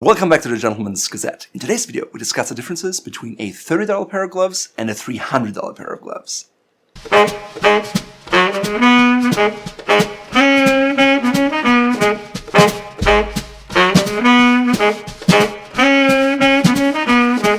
Welcome back to the Gentleman's Gazette. In today's video, we discuss the differences between a $30 pair of gloves and a $300 pair of gloves.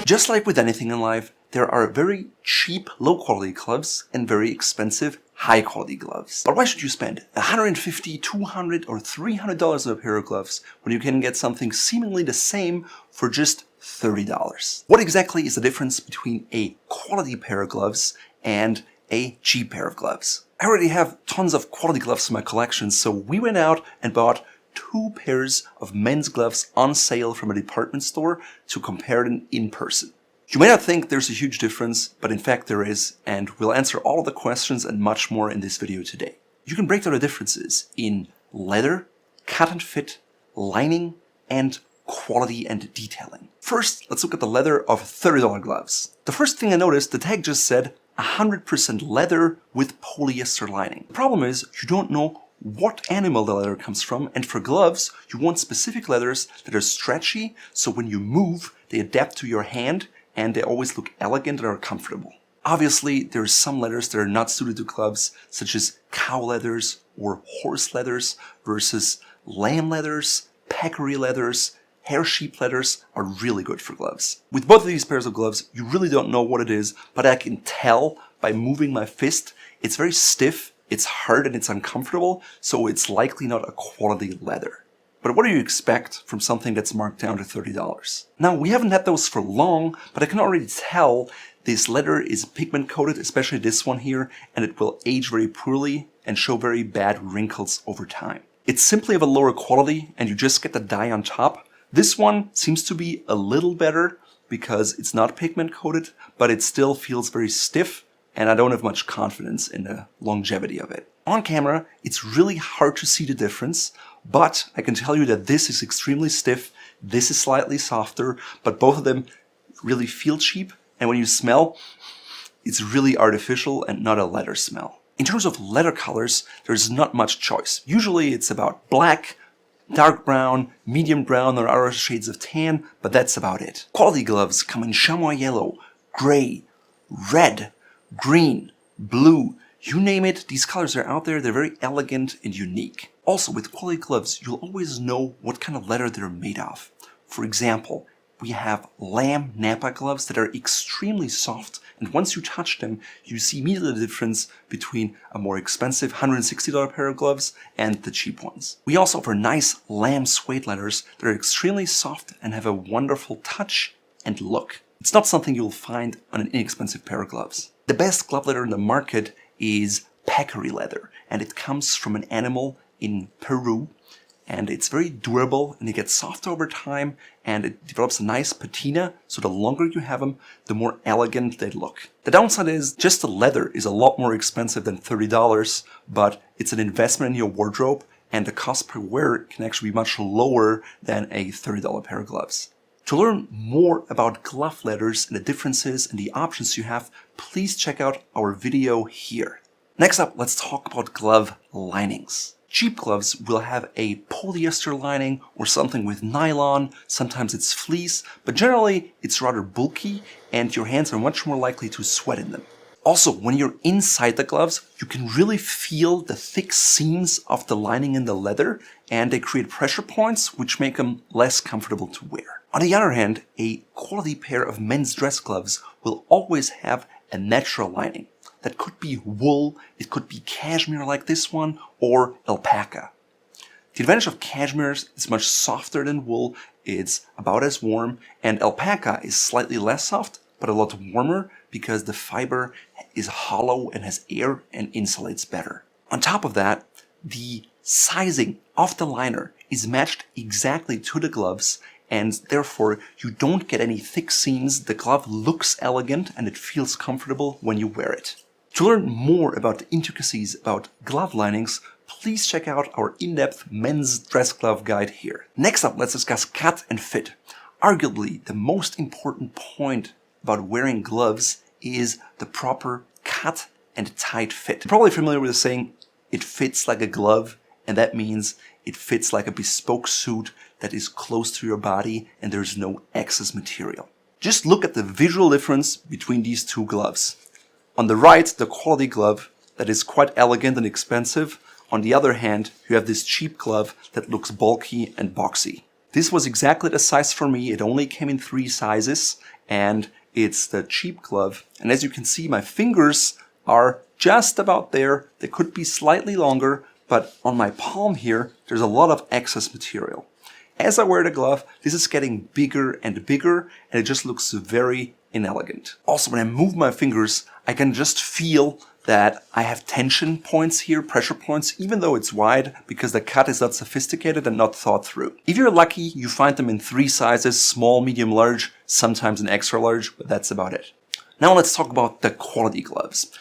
Just like with anything in life, there are very cheap, low-quality gloves and very expensive, high-quality gloves. But why should you spend $150, $200 or $300 on a pair of gloves when you can get something seemingly the same for just $30? What exactly is the difference between a quality pair of gloves and a cheap pair of gloves? I already have tons of quality gloves in my collection, so we went out and bought 2 pairs of men's gloves on sale from a department store to compare them in person. You may not think there's a huge difference, but in fact there is, and we'll answer all of the questions and much more in this video today. You can break down the differences in leather, cut and fit, lining, and quality and detailing. First, let's look at the leather of $30 gloves. The first thing I noticed, the tag just said 100% leather with polyester lining. The problem is you don't know what animal the leather comes from, and for gloves you want specific leathers that are stretchy, so when you move they adapt to your hand and they always look elegant and are comfortable. Obviously there are some leathers that are not suited to gloves, such as cow leathers or horse leathers versus lamb leathers, peccary leathers, hairsheep leathers are really good for gloves. With both of these pairs of gloves you really don't know what it is, but I can tell by moving my fist. It's very stiff, it's hard and it's uncomfortable, so it's likely not a quality leather. But what do you expect from something that's marked down to $30? Now, we haven't had those for long, but I can already tell this leather is pigment coated, especially this one here, and it will age very poorly and show very bad wrinkles over time. It's simply of a lower quality and you just get the dye on top. This one seems to be a little better because it's not pigment coated, but it still feels very stiff and I don't have much confidence in the longevity of it. On camera, it's really hard to see the difference, but I can tell you that this is extremely stiff, this is slightly softer, but both of them really feel cheap, and when you smell, it's really artificial and not a leather smell. In terms of leather colors, there's not much choice. Usually it's about black, dark brown, medium brown, or other shades of tan, but that's about it. Quality gloves come in chamois yellow, gray, red, green, blue, you name it, these colors are out there, they're very elegant and unique. Also, with quality gloves, you'll always know what kind of leather they're made of. For example, we have lamb Napa gloves that are extremely soft, and once you touch them, you see immediately the difference between a more expensive $160 pair of gloves and the cheap ones. We also offer nice lamb suede leathers that are extremely soft and have a wonderful touch and look. It's not something you'll find on an inexpensive pair of gloves. The best glove leather in the market is peccary leather, and it comes from an animal in Peru, and it's very durable and it gets softer over time and it develops a nice patina, so the longer you have them, the more elegant they look. The downside is just the leather is a lot more expensive than $30, but it's an investment in your wardrobe and the cost per wear can actually be much lower than a $30 pair of gloves. To learn more about glove leathers and the differences and the options you have, please check out our video here. Next up, let's talk about glove linings. Cheap gloves will have a polyester lining or something with nylon, sometimes it's fleece, but generally it's rather bulky and your hands are much more likely to sweat in them. Also, when you're inside the gloves, you can really feel the thick seams of the lining in the leather, and they create pressure points which make them less comfortable to wear. On the other hand, a quality pair of men's dress gloves will always have a natural lining. That could be wool, it could be cashmere like this one, or alpaca. The advantage of cashmere is it's much softer than wool, it's about as warm, and alpaca is slightly less soft, but a lot warmer because the fiber is hollow and has air and insulates better. On top of that, the sizing of the liner is matched exactly to the gloves, and therefore you don't get any thick seams. The glove looks elegant and it feels comfortable when you wear it. To learn more about the intricacies about glove linings, please check out our in-depth men's dress glove guide here. Next up, let's discuss cut and fit. Arguably, the most important point about wearing gloves is the proper cut and tight fit. You're probably familiar with the saying, it fits like a glove and that means it fits like a bespoke suit that is close to your body and there's no excess material. Just look at the visual difference between these two gloves. On the right, the quality glove that is quite elegant and expensive. On the other hand, you have this cheap glove that looks bulky and boxy. This was exactly the size for me. It only came in 3 sizes, and it's the cheap glove. And as you can see, my fingers are just about there. They could be slightly longer, but on my palm here, there's a lot of excess material. As I wear the glove, this is getting bigger and bigger, and it just looks very inelegant. Also, when I move my fingers, I can just feel that I have tension points here, pressure points, even though it's wide, because the cut is not sophisticated and not thought through. If you're lucky, you find them in 3 sizes, small, medium, large, sometimes an extra large, but that's about it. Now let's talk about the quality gloves.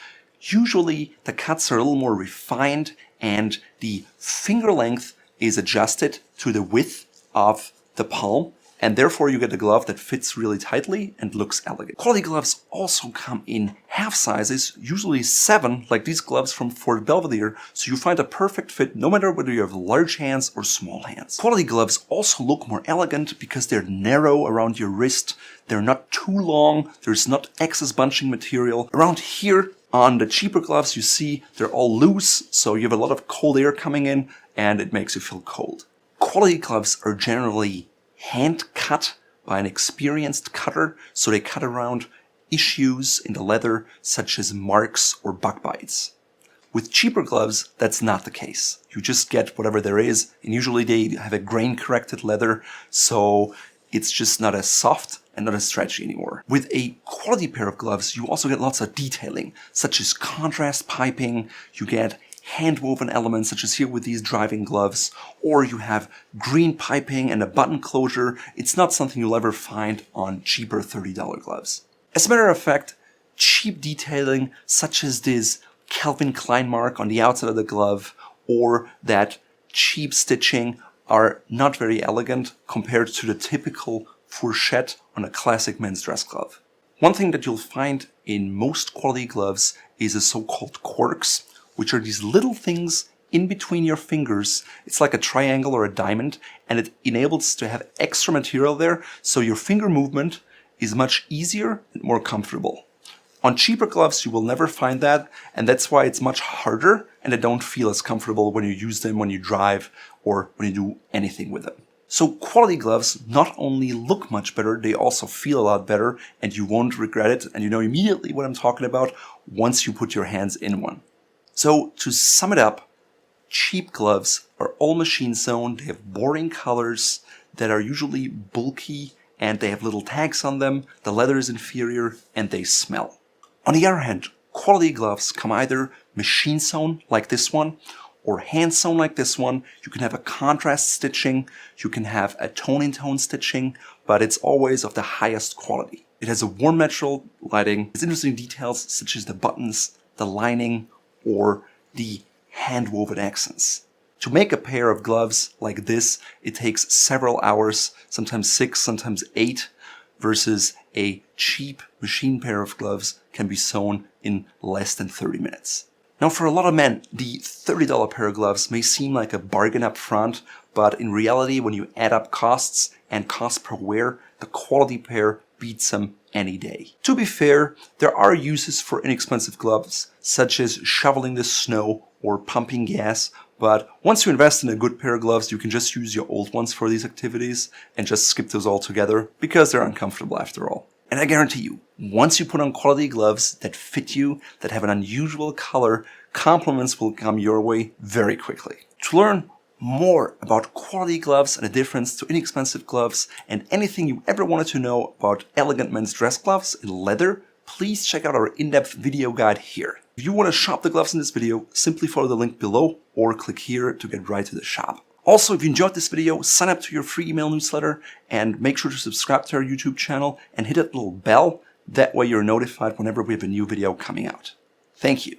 Usually the cuts are a little more refined and the finger length is adjusted to the width of the palm, and therefore you get a glove that fits really tightly and looks elegant. Quality gloves also come in half sizes, usually 7, like these gloves from Fort Belvedere, so you find a perfect fit no matter whether you have large hands or small hands. Quality gloves also look more elegant because they're narrow around your wrist, they're not too long, there's not excess bunching material. Around here on the cheaper gloves you see they're all loose, so you have a lot of cold air coming in and it makes you feel cold. Quality gloves are generally hand cut by an experienced cutter, so they cut around issues in the leather such as marks or bug bites. With cheaper gloves, that's not the case. You just get whatever there is, and usually they have a grain corrected leather, so it's just not as soft and not as stretchy anymore. With a quality pair of gloves, you also get lots of detailing, such as contrast piping, you get hand-woven elements such as here with these driving gloves, or you have green piping and a button closure. It's not something you'll ever find on cheaper $30 gloves. As a matter of fact, cheap detailing such as this Calvin Klein mark on the outside of the glove or that cheap stitching are not very elegant compared to the typical fourchette on a classic men's dress glove. One thing that you'll find in most quality gloves is the so-called corks, which are these little things in between your fingers. It's like a triangle or a diamond, and it enables to have extra material there, so your finger movement is much easier and more comfortable. On cheaper gloves, you will never find that, and that's why it's much harder, and they don't feel as comfortable when you use them, when you drive, or when you do anything with them. So quality gloves not only look much better, they also feel a lot better, and you won't regret it, and you know immediately what I'm talking about once you put your hands in one. So to sum it up, cheap gloves are all machine sewn, they have boring colors that are usually bulky and they have little tags on them, the leather is inferior and they smell. On the other hand, quality gloves come either machine sewn like this one or hand sewn like this one. You can have a contrast stitching, you can have a tone-in-tone stitching, but it's always of the highest quality. It has a warm natural lighting, it's interesting details such as the buttons, the lining, or the hand-woven accents. To make a pair of gloves like this, it takes several hours, sometimes 6, sometimes 8, versus a cheap machine pair of gloves can be sewn in less than 30 minutes. Now for a lot of men, the $30 pair of gloves may seem like a bargain up front, but in reality when you add up costs and cost per wear, the quality pair beats them any day. To be fair, there are uses for inexpensive gloves, such as shoveling the snow or pumping gas, but once you invest in a good pair of gloves, you can just use your old ones for these activities and just skip those altogether because they're uncomfortable after all. And I guarantee you, once you put on quality gloves that fit you, that have an unusual color, compliments will come your way very quickly. To learn more about quality gloves and the difference to inexpensive gloves and anything you ever wanted to know about elegant men's dress gloves in leather, please check out our in-depth video guide here. If you want to shop the gloves in this video, simply follow the link below or click here to get right to the shop. Also, if you enjoyed this video, sign up to your free email newsletter and make sure to subscribe to our YouTube channel and hit that little bell. That way you're notified whenever we have a new video coming out. Thank you.